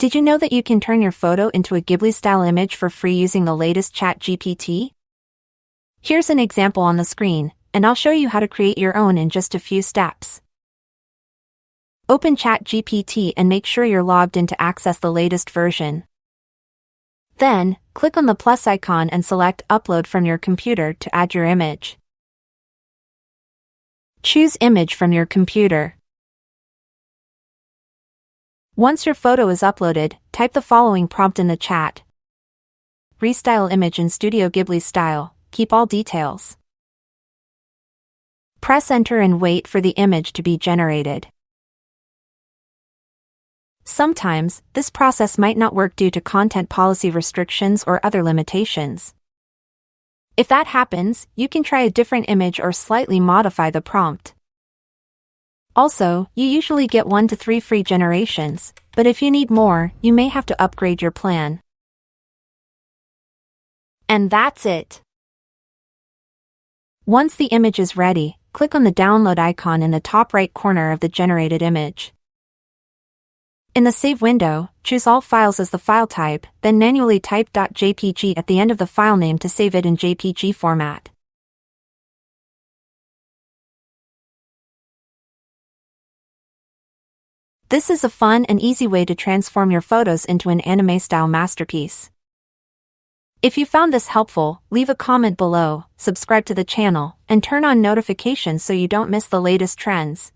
Did you know that you can turn your photo into a Ghibli-style image for free using the latest ChatGPT? Here's an example on the screen, and I'll show you how to create your own in just a few steps. Open ChatGPT and make sure you're logged in to access the latest version. Then, click on the plus icon and select Upload from your computer to add your image. Choose Image from your computer. Once your photo is uploaded, type the following prompt in the chat. Restyle image in Studio Ghibli style, keep all details. Press Enter and wait for the image to be generated. Sometimes, this process might not work due to content policy restrictions or other limitations. If that happens, you can try a different image or slightly modify the prompt. Also, you usually get 1 to 3 free generations, but if you need more, you may have to upgrade your plan. And that's it. Once the image is ready, click on the download icon in the top right corner of the generated image. In the Save window, choose All Files as the file type, then manually type .jpg at the end of the file name to save it in JPG format. This is a fun and easy way to transform your photos into an anime-style masterpiece. If you found this helpful, leave a comment below, subscribe to the channel, and turn on notifications so you don't miss the latest trends.